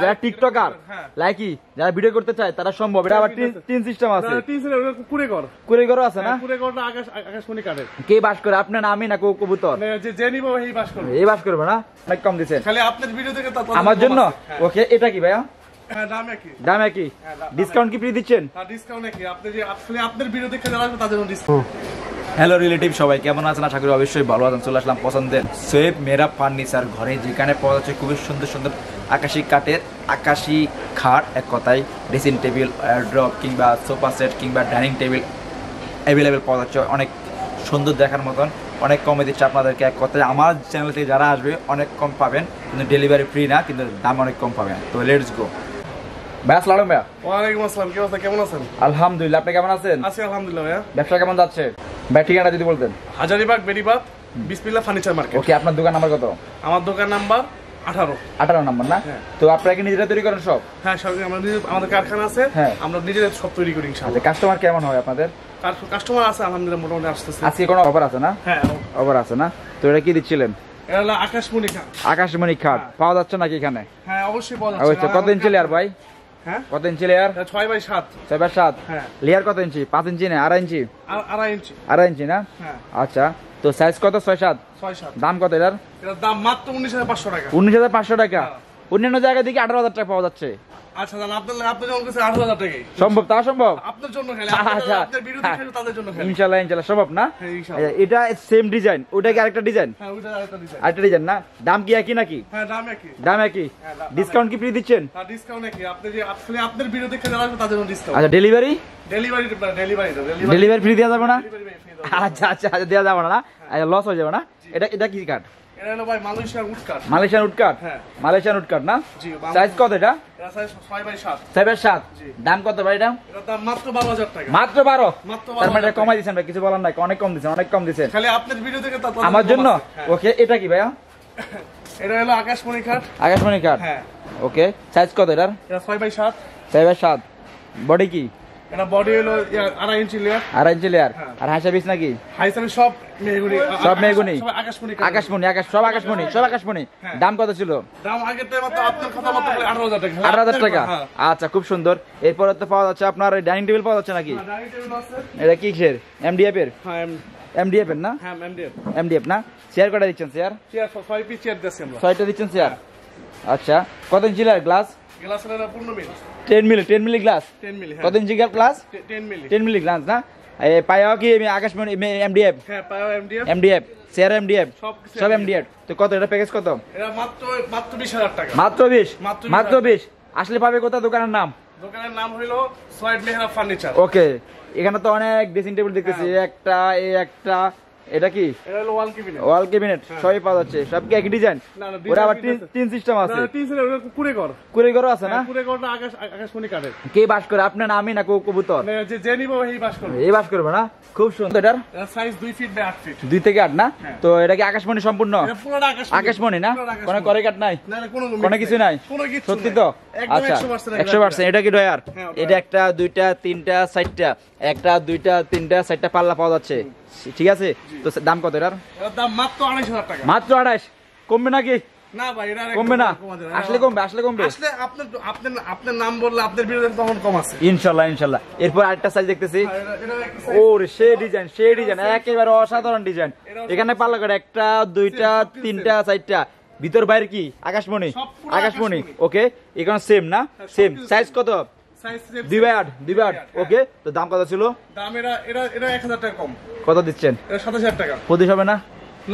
যারা TikToker Likee যারা video করতে চায় তারা সম্ভব। এটা আবার টিন সিস্টেম আছে, কুড়ে আছে না, আকাশমণি কাঠের। কে বাস করে আপনার নামই না কবুতর যে নিব এই বাস করবে, এই বাস করবে না, অনেক কম দিচ্ছেন খালি আপনার ভিডিও দেখে আমার জন্য। ওকে, এটা কি ভাইয়া? দাম একই, ডিসকাউন্ট কি ফ্রি দিচ্ছেন? ডিসকাউন্ট কি আপনি যে আপনার ভিডিও দেখে যারা আসবে তাদের জন্য ডিসকাউন্ট। হ্যালো রিলেটিভ, সবাই কেমন আছেন? আশা করি অবশ্যই ভালো আছেন। চলে আসলাম পছন্দের সোয়েব মেরা ফার্নিচার ঘরে, যেখানে পাওয়া যাচ্ছে খুবই সুন্দর সুন্দর আকাশি কাঠের আকাশি খাট, এক কথায় ড্রেসিং টেবিল, ড্রপ কিংবা সোফা সেট কিংবা ডাইনিং টেবিল অ্যাভেলেবেল পাওয়া যাচ্ছে। অনেক সুন্দর দেখার মতন, অনেক কমে দিচ্ছে আপনাদেরকে। এক কথায় আমার চ্যানেল থেকে যারা আসবে অনেক কম পাবেন, কিন্তু ডেলিভারি ফ্রি না, কিন্তু দাম অনেক কম পাবেন। তো লেটস গো। ভাইয়া আসসালামু আলাইকুম। ভাইয়া ওয়ালাইকুম আসসালাম, কি অবস্থা, কেমন আছেন? আলহামদুলিল্লাহ, আপনি কেমন আছেন? আছি আলহামদুলিল্লাহ। ভাইয়া ব্যবসা কেমন যাচ্ছে? ভাই ঠিকানা যদি বলতেন। হাজারীবাগ বেরিবাদ বিসমিল্লাহ ফার্নিচার মার্কেট। ওকে, আপনার দোকান নাম্বার কত? আমার দোকান নাম্বার 18 নাম্বার না? তো আপনারা কি নিজেরা তৈরি করেন সব? হ্যাঁ, সব আমাদের কারখানা আছে, আমরা নিজেরা সব তৈরি করি ইনশাআল্লাহ। কাস্টমার কেমন হয় আপনাদের? কাস্টমার আছে আলহামদুলিল্লাহ, মোটামুটি আসতেছে। আজকে কোনো অফার আছে না? হ্যাঁ, অফার আছে না? তো এটা কি দিচ্ছিলেন? এটা হলো আকাশমণি কাঠ। আকাশমণি খাট পাওয়া যাচ্ছে নাকি এখানে? হ্যাঁ, অবশ্যই পাওয়া যাচ্ছে। কত ইঞ্চি লেয়ার ভাই? হ্যাঁ, কত ইঞ্চি লেয়ার? 6x7। 6x7। হ্যাঁ। লেয়ার কত ইঞ্চি? 5 ইঞ্চি না 2.5 ইঞ্চি? 2.5 ইঞ্চি। 2.5 ইঞ্চি না? হ্যাঁ। আচ্ছা, তো সাইজ কত? 6x7। 6x7। দাম কত এটার? এটার দাম মাত্র 19,500 টাকা। 19,500 টাকা? অন্যান্য জায়গা থেকে 18,000 টাকা পাওয়া যাচ্ছে। আচ্ছা, তাহলে আপনার জন্য কাছে 8,000 টাকাই সম্ভব? তা সম্ভব আপনার জন্য, খালি আচ্ছা, আপনার ভিডিও দেখে তাদের জন্য খালি। ইনশাআল্লাহ ইনশাআল্লাহ সম্ভব না? হ্যাঁ, ইনশাআল্লাহ। এটা সেম ডিজাইন, ওটা কি আরেকটা ডিজাইন? হ্যাঁ, ওইটা আরেকটা ডিজাইন। আরেকটা ডিজাইন না? দাম কি একই নাকি? হ্যাঁ, দাম একই। দাম একই, ডিসকাউন্ট কি ফ্রি দিচ্ছেন? হ্যাঁ, ডিসকাউন্ট কি আপনি যে আপনার ভিডিও দেখে যারা আসবে তাদের জন্য ডিসকাউন্ট। আচ্ছা, ডেলিভারি ডেলিভারি ফ্রি দেওয়া যাবে না? আচ্ছা আচ্ছা, দেওয়া যাবে না, লস হয়ে যাবে না? এটা কি কাঠ? এটা হলো ভাই মালয়েশিয়ার উড কাঠ। মালয়েশিয়ান উড কাঠ? হ্যাঁ, মালয়েশিয়ান উড কাঠ না? জি। সাইজ কত এটা? এটা সাইজ 6x7। 6x7। দাম কত ভাই এটা? এটার দাম মাত্র 12,000 টাকা। মাত্র 12? মাত্র তার মানে 12,000 কমাই দিয়েছেন ভাই, কিছু বলার নাই, অনেক কম দিয়েছেন, অনেক কম দিয়েছেন। খালি আপনার ভিডিও দেখে আমার জন্য। ওকে, এটা কি ভাইয়া? এটা হলো আকাশমণি কাঠ। আকাশমণি কাঠ। হ্যাঁ। ওকে, সাইজ কত এটার? এটা 6x7। 6x7। বডি কি? এটা বডি হলো 2.5 ইঞ্চি লেয়ার। 2.5 ইঞ্চি লেয়ার। আর হাইসা পিস নাকি? হাইসামি সব মেহগুনি। সব মেহগুনি? সব আকাশমণি। আকাশমণি, সব আকাশমণি, সব আকাশমণি। দাম কত ছিল? দাম আগের টাইম তো আপনার কথা মতো 18,000 টাকা। 18,000 টাকা? আচ্ছা, খুব সুন্দর। এরপরে তো পাওয়া যাচ্ছে আপনার ডাইনিং টেবিল পাওয়া যাচ্ছে নাকি? ডাইনিং টেবিল আছে। এটা কি কিসের? এমডিএফ এর? হ্যাঁ, এমডিএফ এর না? হ্যাঁ, এমডিএফ। এমডিএফ না? চেয়ার কটা দিচ্ছেন? চেয়ার 6 পিস চেয়ার দিচ্ছি আমরা। 6টা দিচ্ছেন চেয়ার। আচ্ছা, কত ইঞ্চি লেয়ার? গ্লাস গ্লাস হলো 15 মিলি। 10 মিলি গ্লাস? 10 মিলি। কত ইঞ্চি গ্লাস? 10 মিলি। 10 মিলি গ্লাস না? পায়াও কি আকাশমণি এমডিএফ? হ্যাঁ, পাও এমডিএফ। এমডিএফ চেয়ার, এমডিএফ সব সব এমডিএফ। তো কত এটা প্যাকেজ কত? এটা মাত্র 20,000 টাকা। মাত্র 20? মাত্র মাত্র 20? আসলে পাবে কোথা? দোকানের নাম? দোকানের নাম হলো সোয়েব মেহরা ফার্নিচার। ওকে, এখানে তো অনেক ড্রেসিং টেবিল দেখতেছি, একটা এই একটা, এটা কি? এটা হলো ওয়াল ক্যাবিনেট। ওয়াল ক্যাবিনেট সবই পাওয়া যাচ্ছে। সব কি একই ডিজাইন? না, না, ওরা আবার তিন সিস্টেম আছে? না, তিন সিস্টেম। ওটা কুড়ে ঘর আছে না? কুড়ে ঘরটা আকাশমণি কাঠের। কে বাস করে আপনার নামই না কবুতর? যে নিব এই বাস করবে, এই বাস করবে না? খুব সুন্দর। এটার সাইজ 2 ফিট বাই 8 ফিট। 2 থেকে 8 না? তো এটা কি আকাশমণি সম্পূর্ণ? এটা পুরোটা আকাশমণি না? কোনো করে কাট নাই? না, না, কোনো কিছু নাই? কোনো কিছু সত্যি তো? একদম আচ্ছা, 100%। 100%। এটা কি ডয়ার? হ্যাঁ, এটা একটা, দুইটা, তিনটা, চারটা, একটা, দুইটা, তিনটা, চারটা পাল্লা পাওয়া যাচ্ছে, ঠিক আছে? তো দাম কত এটার? এর দাম মাত্র 2,500 টাকা। মাত্র 28? কমবে নাকি? না ভাই, এটা কমবে না? আসলে কমবে, আসলে কমবে। আসলে আপনার নাম বললে আপনার ভিডিও তখন কম আছে ইনশাআল্লাহ ইনশাআল্লাহ। এরপর আরেকটা সাইজ দেখতেছি। ওরে সে ডিজাইন, সে ডিজাইন, একেবারে অসাধারণ ডিজাইন। এখানে পাল্লা করে একটা, দুইটা, তিনটা, চারটা, ভিতর বাইরে কি আকাশমণি? আকাশমণি। ওকে, এখানে সেম না? সেম। সাইজ কত? 2 বাই 8? 2 বাই 8। ওকে, তো দাম কত ছিল? দাম এটা 1,000 টাকা কম। কত দিচ্ছেন? এটা 27,000 টাকা। প্রতি হবে না?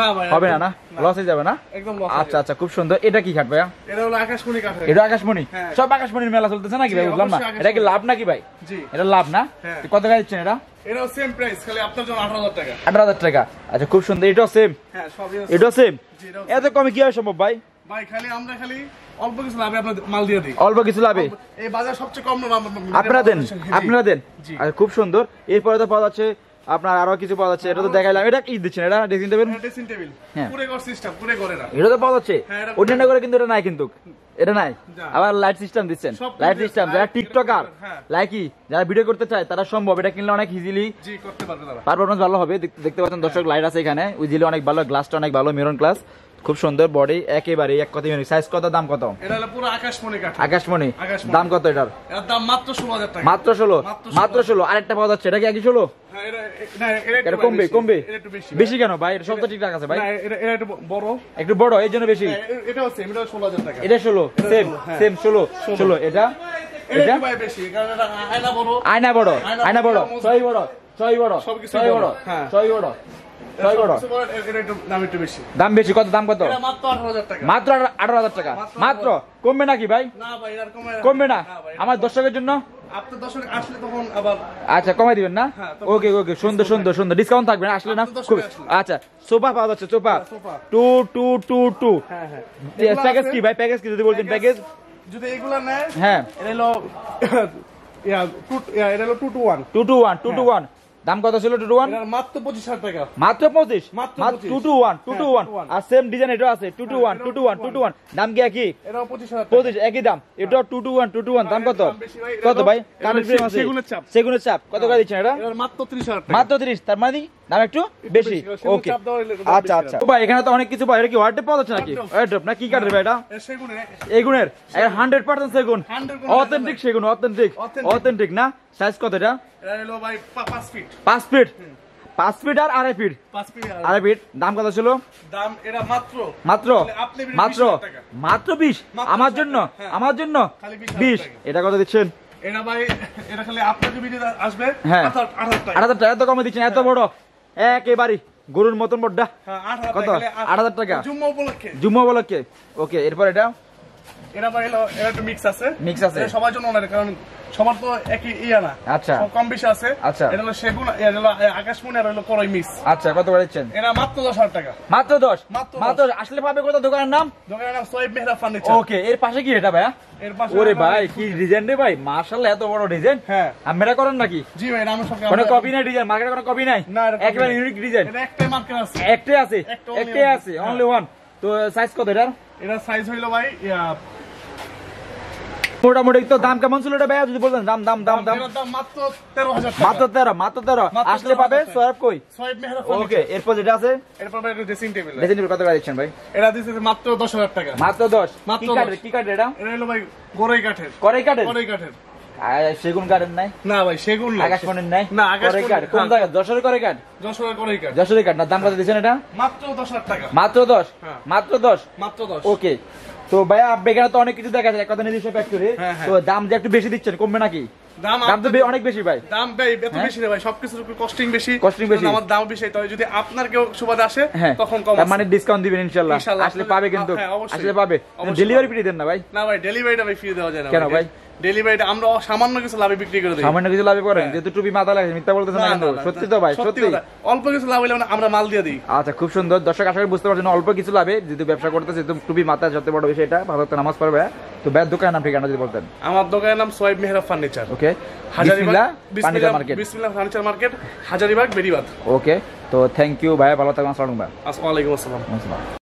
না ভাই, হবে না? লস হয়ে যাবে না? একদম লস। আচ্ছা আচ্ছা, খুব সুন্দর। এটা কি কাঠ ভাইয়া? এটা হলো আকাশমণি কাঠের। এটা আকাশমণি? হ্যাঁ। সব আকাশমণির মেলা চলতেছে নাকি ভাই? বুঝলাম না, এটা কি লাভ নাকি ভাই? জি, এটা লাভ না? হ্যাঁ। কত টাকা দিচ্ছেন এটা? এটাও সেম প্রাইস, খালি আপনার জন্য 18,000 টাকা। 18,000 টাকা। আচ্ছা, খুব সুন্দর। এটাও সেম? হ্যাঁ, সবই আছে। এটাও সেম? জি, এটাও এত কমে কি হয় সম্ভব ভাই? ভাই, আমরা খালি অল্প কিছু লাভে আপনার মাল দিয়ে দিই। অল্প কিছু লাভে? এই বাজার সবচেয়ে কম লাভ আপনারা দেন? আপনারা দেন? জি। আচ্ছা, খুব সুন্দর। এরপরে তো পাওয়া যাচ্ছে আপনার আরো কিছু পাওয়া যাচ্ছে। এটা তো দেখাইলাম। এটা কি দিচ্ছেন? এটা ড্রেসিং টেবিল? ড্রেসিং টেবিল হ্যাঁ। পুরো ঘর সিস্টেম, পুরো ঘরে না। এটা তো পাওয়া যাচ্ছে। হ্যাঁ, এটা অন্যান্য করে কিন্তু এটা নাই, কিন্তু এটা নাই। আবার লাইট সিস্টেম দিচ্ছেন? সব লাইট সিস্টেম। যারা টিকটকার হ্যাঁ, লাইকি যারা ভিডিও করতে চায় তারা সম্ভব। এটা কিনলে অনেক ইজিলি জি করতে পারবে তারা। পারফরম্যান্স ভালো হবে। দেখতে পাচ্ছেন দর্শক, লাইট আছে এখানে, ইজিলি অনেক ভালো। গ্লাসটা অনেক ভালো, মেরুন গ্লাস। খুব সুন্দর বডি, একেবারে এক কথা ইউনিক। সাইজ কত, দাম কত? এটা হলো পুরো আকাশমণি কাঠ। আকাশমণি, দাম কত এটার? এর দাম মাত্র 16000 টাকা। মাত্র 16, মাত্র 16। আরেকটা পাওয়া যাচ্ছে, এটা কি একই 16? হ্যাঁ, এটা কমবে, কমবে। এটা একটু বেশি। বেশি কেন ভাই? এটা সব তো ঠিকঠাক আছে ভাই। না, এটা একটু বড়, একটু বড়, এই জন্য বেশি। এটাও সেম, এটা 16000 টাকা। এটা 16, সেম সেম 16, 16। এটা এটা ভাই বেশি, কারণ এটা আয়না বড়, আয়না বড়, আয়না বড়, ছয় বড়, ছয় বড়, সবকিছু ছয় বড়, হ্যাঁ। ছয় বড়, ছয় বড়। এটা একটু দাম একটু বেশি। দাম বেশি, কত দাম কত? এটা মাত্র 18000 টাকা। মাত্র 18000 টাকা। মাত্র, কমবে নাকি ভাই? না ভাই, এর কমবে না আমার দর্শকের জন্য? আপনার দর্শক আসলে তখন আবার আচ্ছা কমাই দিবেন না? ওকে ওকে, সুন্দর সুন্দর সুন্দর, ডিসকাউন্ট থাকবে না আসলে না? খুব আচ্ছা। সোফা পাওয়া যাচ্ছে, সোফা 2222। হ্যাঁ হ্যাঁ। প্যাকেজ কি ভাই? প্যাকেজ কি যদি বলতেন? প্যাকেজ যদি এগুলা নেয়, হ্যাঁ, এটা হলো এটা হলো 221। 221, 221। দাম কত ছিল 221? এটা মাত্র 25000 টাকা। মাত্র 25, মাত্র মাত্র 25। 221, 221। আর সেম ডিজাইন এটাও আছে 221, 221, 221। দাম কি একই? এটাও 25000 টাকা। 25 একই দাম। এটাও 221, 221। দাম কত? কত ভাই? কানের ফ্রেম আছে, সেগুনের চাপ। সেগুনের চাপ। কত করে দিচ্ছেন এটা? এটা মাত্র 30000 টাকা। মাত্র 30। তার মানে দাম একটু বেশি। ওকে, চাপ দেওয়া হলে আচ্ছা আচ্ছা। ভাই এখানে তো অনেক কিছু পাই, এটা কি ওয়ার্ডে পাওয়া যাচ্ছে নাকি? ওয়ার্ড্রপ না, কি কাঠের ভাই এটা? সেগুনে এগুনের 100% সেগুন, 100% অথেন্টিক সেগুন, অথেন্টিক, অথেন্টিক না? সাইজ কত এটা? এটা হলো ভাই 5 ফিট। 5 ফিট, 5 ফিট আর আড়াই ফিট, 5 ফিট। আড়াই ফিট। দাম কত ছিল? দাম এটা মাত্র মাত্র, আপনি মাত্র, 20,000 টাকা। মাত্র 20 মাত্র আমার 20,000 জন্য, হ্যাঁ। আমার জন্য খালি 20। 20,000 এটা কত দিচ্ছেন? এটা ভাই, এটা খালি আপনার যে ভিডিও আসবে হ্যাঁ। 8000 টাকা। 8000 টাকা? এত কমে দিচ্ছেন? এত বড়, একেবারে গরুর মতন বড়টা। হ্যাঁ, 8000 কত? টাকা। 8000 টাকা জুম্মা উপলক্ষে। জুম্মা বলকে। ওকে, এরপর এটা এটা ভাই হলো, এটা একটু মিক্স আছে। মিক্স আছে। এটা সবার জন্য না, কারণ সবার তো একই ইয়া না। আচ্ছা। সব কম বেশি আছে। আচ্ছা। এটা হলো সেগুন, এটা হলো আকাশমণি, আর হলো করই মিক্স। আচ্ছা, কত করে দিচ্ছেন? এটা মাত্র 10000 টাকা। মাত্র 10, মাত্র মাত্র। আসলে পাবে কোথা দোকানের নাম? দোকানের নাম সোয়েব মেহরা ফার্নিচার। ওকে, এর পাশে কি এটা ভাইয়া? এর পাশে ওরে আমরা- ভাই কি ডিজাইন রে ভাই, মাশাআল্লাহ এত বড় ডিজাইন। হ্যাঁ। আপনারা করেন নাকি? জি ভাই, এটা আমার সব কোনো কপি নাই ডিজাইন, মার্কেটে কোনো কপি নাই? না, এটা copy একেবারে নাই। Unique design. এটা একটাই মার্কেট আছে। একটাই আছে, একটা only একটাই one। আছে, হ্যাঁ। Only one. তো সাইজ কত এটার? এটা সাইজ হইলো ভাই মোটামুটি। তো দাম কেমন ছিল এটা ভাইয়া যদি বলতেন? দাম দাম দাম দাম এটার দাম মাত্র 13000 টাকা। মাত্র 13, মাত্র 13। মাত্র আসলে পাবে 13,000 সোয়াব কই? সোয়েব মেহরা ওকে, ফার্নিচার। এরপর যেটা আছে এরপর ভাই একটা ড্রেসিং টেবিল। ড্রেসিং টেবিল কত করে দিচ্ছেন ভাই? এটা দিছে মাত্র 10000 টাকা। মাত্র 10। মাত্র কি কাঠের? 10 কি কাঠের এটা? এটা হলো ভাই গরই কাঠের। কড়াই কাঠের? গরই কাঠের। আর সেগুন কাঠের নাই? না ভাই, সেগুন না। আকাশমণির নাই? না, কড়াই আকাশমণি কাঠ কোন হ্যাঁ। জায়গা? যশোরের কড়াই কাঠ? যশোরের গরই কাঠ। যশোরের কাঠ না? দাম কত দিচ্ছেন এটা? মাত্র 10000 টাকা। মাত্র 10, হ্যাঁ। মাত্র 10। মাত্র 10। ওকে। তো ভাইয়া আপনি এখানে তো অনেক কিছু দেখা যায়, এক কথা নিজস্ব ফ্যাক্টরি। হ্যাঁ, হ্যাঁ। তো দাম যে একটু বেশি দিচ্ছেন, কমবে নাকি? দাম দাম তো অনেক বেশি ভাই। দাম ভাই এত হ্যাঁ? বেশি না ভাই, সবকিছুর উপর কস্টিং বেশি। Costing বেশি। আমার দাম বেশি, তবে যদি আপনার কেউ সুবাদে আসে হ্যাঁ, তখন কম তার আছে। মানে ডিসকাউন্ট দিবেন ইনশাআল্লাহ। ইনশাআল্লাহ, আসলে পাবে কিন্তু, হ্যাঁ, অবশ্যই। আসলে পাবে। অবশ্যই ডেলিভারি পাবে। ফ্রি দেন না ভাই? না ভাই, ডেলিভারিটা ভাই ফ্রি দেওয়া যায় না। কেন ভাই? ডেলিভারিটা আমরা সামান্য কিছু লাভে বিক্রি করে দিই। সামান্য কিছু লাভে করেন? যেহেতু টুপি মাথা লাগে, মিথ্যা বলতেছেন না না, কিন্তু। না, না, সত্যি তো ভাই, সত্যি। কথা। অল্প কিছু লাভ হইলে আমরা মাল দিয়ে দিই। আচ্ছা, খুব সুন্দর। দর্শক আশা করি বুঝতে পারছেন অল্প কিছু লাভে যেহেতু ব্যবসা করতেছে, যেহেতু টুপি মাথায় সবচেয়ে বড় বিষয় এটা, ভালো একটা নামাজ পড়বে। তো ভাইয়ের দোকানের নাম ঠিকানা যদি বলতেন? আমার দোকানের নাম সোয়েব মেহরা ফার্নিচার। ওকে, হাজারিবাগ ফার্নিচার মার্কেট। বিসমিল্লাহ ফার্নিচার মার্কেট, হাজারিবাগ, বেরিবাদ। ওকে, তো থ্যাংক ইউ ভাই, ভালো থাকবেন। আসসালামু আলাইকুম ভাই। আসসালামু আলাইকুম আসসালাম। আসসালাম।